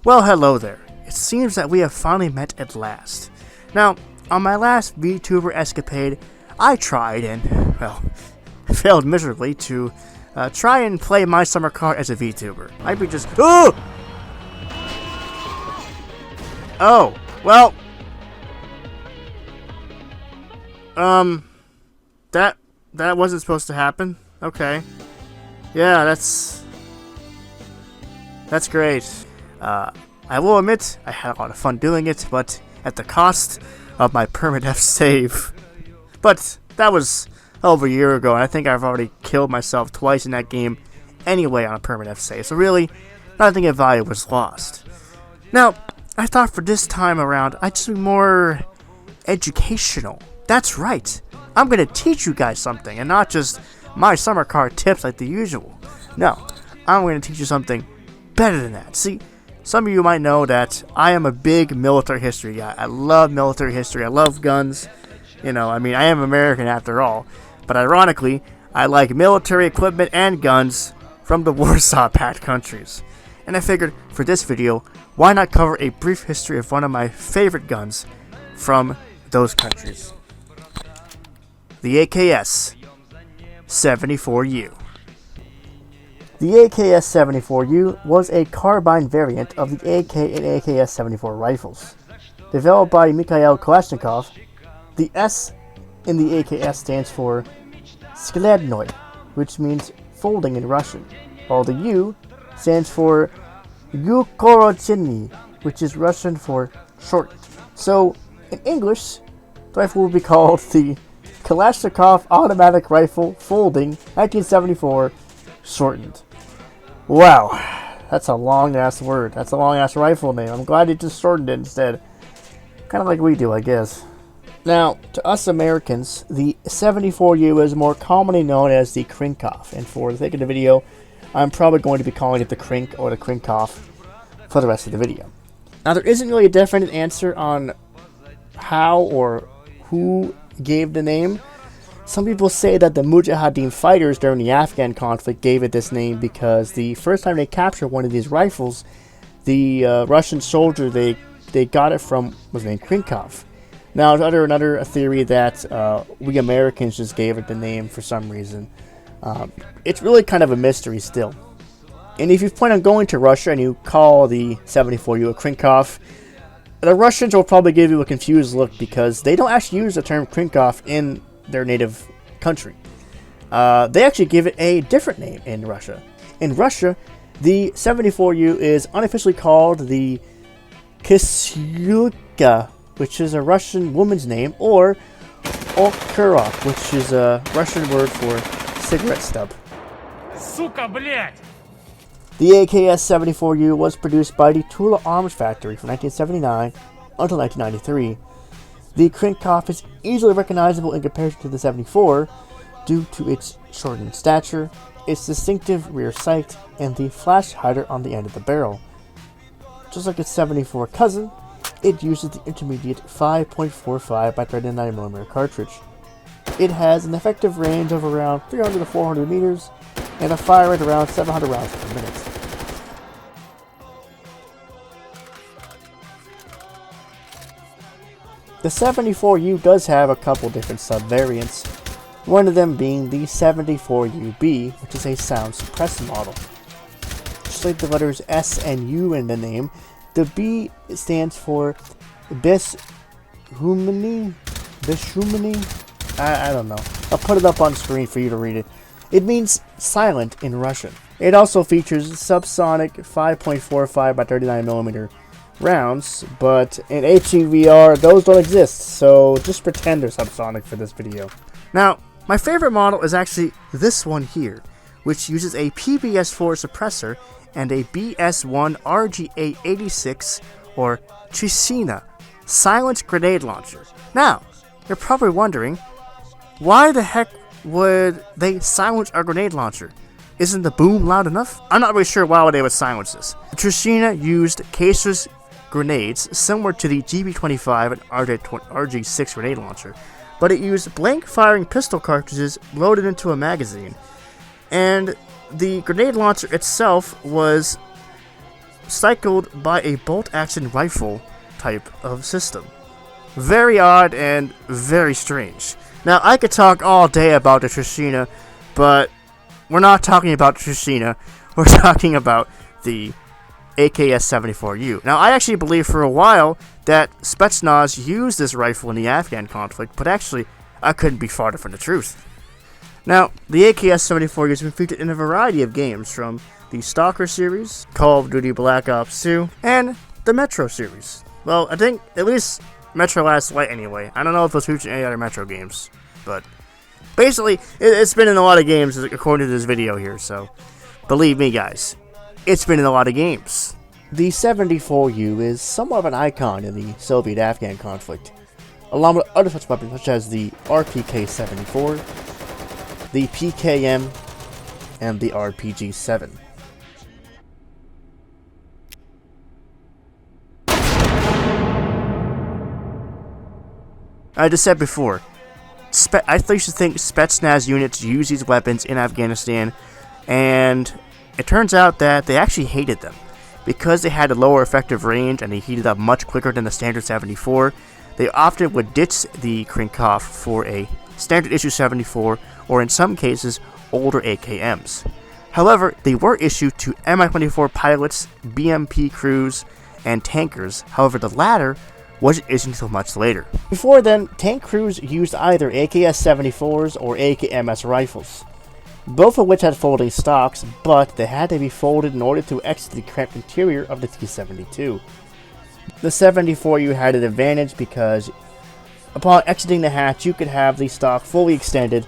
Well, hello there. It seems that we have finally met at last. Now, on my last VTuber escapade, I tried and, well, failed miserably to try and play my summer car as a VTuber. I'd be just, oh! Oh, well, that wasn't supposed to happen. Okay. Yeah, that's great. I will admit, I had a lot of fun doing it, but at the cost of my permadeath save. But that was over a year ago, and I think I've already killed myself twice in that game anyway on a permadeath save. So really, nothing of value was lost. Now, I thought for this time around, I'd just be more educational. That's right. I'm going to teach you guys something, and not just my summer car tips like the usual. No, I'm going to teach you something better than that. See, some of you might know that I am a big military history guy. I love military history. I love guns. You know, I mean, I am American after all. But ironically, I like military equipment and guns from the Warsaw Pact countries. And I figured, for this video, why not cover a brief history of one of my favorite guns from those countries. The AKS-74u. The AKS-74u was a carbine variant of the AK and AKS-74 rifles. Developed by Mikhail Kalashnikov, the S in the AKS stands for skladnoy, which means folding in Russian, while the U stands for Ukorochiny, which is Russian for short. So, in English, the rifle would be called the Kalashnikov Automatic Rifle Folding 1974 Shortened. Wow, that's a long-ass word. That's a long-ass rifle name. I'm glad it just shortened it instead. Kind of like we do, I guess. Now, to us Americans, the 74U is more commonly known as the Krinkov, and for the sake of the video, I'm probably going to be calling it the Krink or the Krinkov for the rest of the video. Now, there isn't really a definite answer on how or who gave the name. Some people say that the Mujahideen fighters during the Afghan conflict gave it this name because the first time they captured one of these rifles, the Russian soldier they got it from was named Krinkov. Now, there's another theory that we Americans just gave it the name for some reason. It's really kind of a mystery still. And if you plan on going to Russia and you call the 74U a Krinkov, the Russians will probably give you a confused look because they don't actually use the term Krinkov in their native country. They actually give it a different name in Russia. In Russia, the 74U is unofficially called the Kisyuka, which is a Russian woman's name, or Okurok, which is a Russian word for cigarette stub. Suka, blять! The AKS-74U was produced by the Tula Arms Factory from 1979 until 1993. The Krinkov is easily recognizable in comparison to the 74 due to its shortened stature, its distinctive rear sight, and the flash hider on the end of the barrel. Just like its 74 cousin, it uses the intermediate 5.45 by 39mm cartridge. It has an effective range of around 300 to 400 meters and a fire rate around 700 rounds per minute. The 74U does have a couple different sub-variants, one of them being the 74UB, which is a sound suppressed model. Just like the letters S and U in the name, the B stands for Beshumini. I don't know. I'll put it up on screen for you to read it. It means silent in Russian. It also features subsonic 5.45 by 39mm rounds, but in HEVR those don't exist, so just pretend they're subsonic for this video. Now, my favorite model is actually this one here, which uses a PBS4 suppressor and a BS1 RGA-86 or Chisina silent grenade launcher. Now, you're probably wondering, why the heck would they silence our grenade launcher? Isn't the boom loud enough? I'm not really sure why they would silence this. The Chisina used caseless grenades similar to the GB25 and RG6 grenade launcher, but it used blank firing pistol cartridges loaded into a magazine. And the grenade launcher itself was cycled by a bolt-action rifle type of system. Very odd and very strange. Now, I could talk all day about the Trishina, but we're not talking about the Trishina. We're talking about the AKS-74u. Now, I actually believed for a while that Spetsnaz used this rifle in the Afghan conflict, but actually, I couldn't be farther from the truth. Now, the AKS-74u has been featured in a variety of games, from the Stalker series, Call of Duty Black Ops 2, and the Metro series. Well, I think at least Metro Last Light anyway. I don't know if it was featured in any other Metro games, but basically, it's been in a lot of games according to this video here, so believe me, guys, it's been in a lot of games. The 74u is somewhat of an icon in the Soviet-Afghan conflict, along with other such weapons such as the RPK-74, the PKM, and the RPG-7. I just said before, I used to think Spetsnaz units use these weapons in Afghanistan, and it turns out that they actually hated them. Because they had a lower effective range and they heated up much quicker than the standard 74, they often would ditch the Krinkov for a standard issue 74, or in some cases, older AKMs. However, they were issued to Mi-24 pilots, BMP crews, and tankers. However, the latter wasn't issued until much later. Before then, tank crews used either AKS-74s or AKMS rifles, both of which had folding stocks, but they had to be folded in order to exit the cramped interior of the T-72. The 74u had an advantage because upon exiting the hatch, you could have the stock fully extended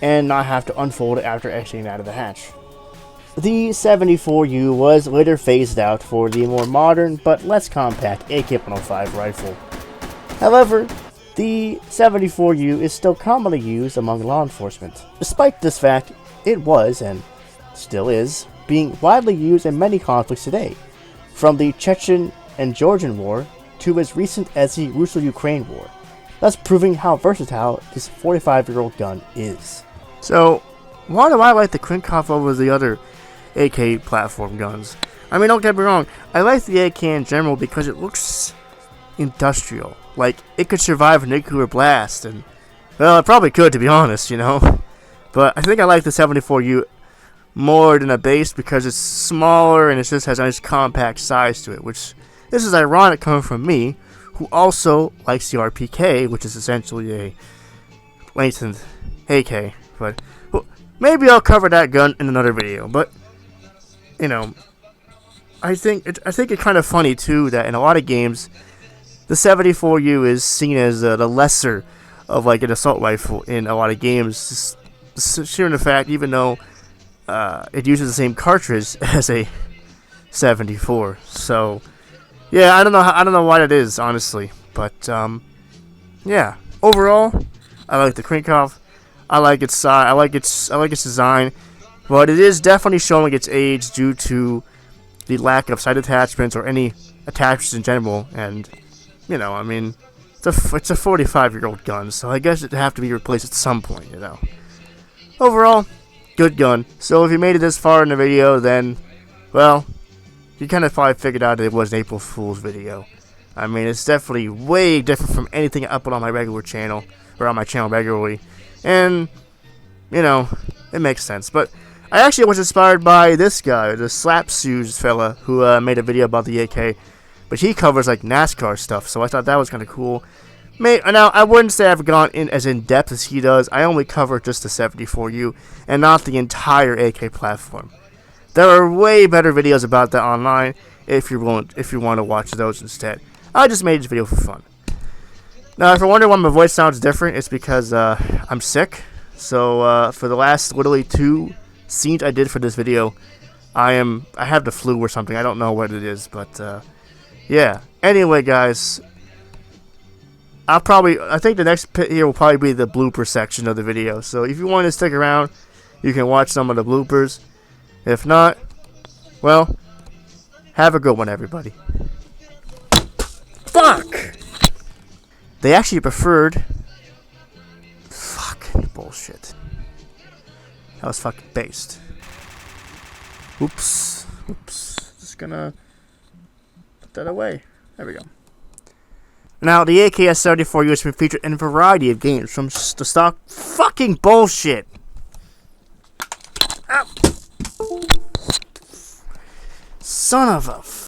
and not have to unfold it after exiting out of the hatch. The 74u was later phased out for the more modern but less compact AK-105 rifle. However, the 74u is still commonly used among law enforcement. Despite this fact, it was, and still is, being widely used in many conflicts today, from the Chechen and Georgian War to as recent as the Russo-Ukraine War, thus proving how versatile this 45-year-old gun is. So, why do I like the Krinkov over the other AK platform guns? I mean, don't get me wrong, I like the AK in general because it looks industrial. Like, it could survive a nuclear blast, and, well, it probably could, to be honest, you know? But I think I like the 74u more than a base because it's smaller and it just has a nice compact size to it, which, this is ironic coming from me, who also likes the RPK, which is essentially a lengthened AK, but, well, maybe I'll cover that gun in another video, but, you know, I think it's kind of funny, too, that in a lot of games, the 74u is seen as the lesser of like an assault rifle in a lot of games. Sharing the fact, even though it uses the same cartridge as a 74. So, yeah, I don't know why that is, honestly. But yeah, overall, I like the Krinkov. I like its size. I like its design. But it is definitely showing its age due to the lack of sight attachments or any attachments in general, and you know, I mean, it's a 45-year-old gun, so I guess it'd have to be replaced at some point, you know. Overall, good gun. So if you made it this far in the video, then, well, you kind of probably figured out that it was an April Fool's video. I mean, it's definitely way different from anything I put on my regular channel, or on my channel regularly, and, you know, it makes sense. But I actually was inspired by this guy, the Slap Shoes fella, who made a video about the AK. But he covers like NASCAR stuff, so I thought that was kind of cool. Now, I wouldn't say I've gone in as in-depth as he does. I only cover just the 74u and not the entire AK platform. There are way better videos about that online if you want to watch those instead. I just made this video for fun. Now, if you're wondering why my voice sounds different, it's because I'm sick. So for the last literally 2 scenes I did for this video, I have the flu or something. I don't know what it is, but yeah. Anyway, guys, I think the next pit here will probably be the blooper section of the video. So if you want to stick around, you can watch some of the bloopers. If not, well, have a good one, everybody. Fuck! They actually preferred... Fucking bullshit. That was fucking based. Oops. Just gonna put that away. There we go. Now, the AKS-74u has been featured in a variety of games, from the stock fucking bullshit. Ow. Son of a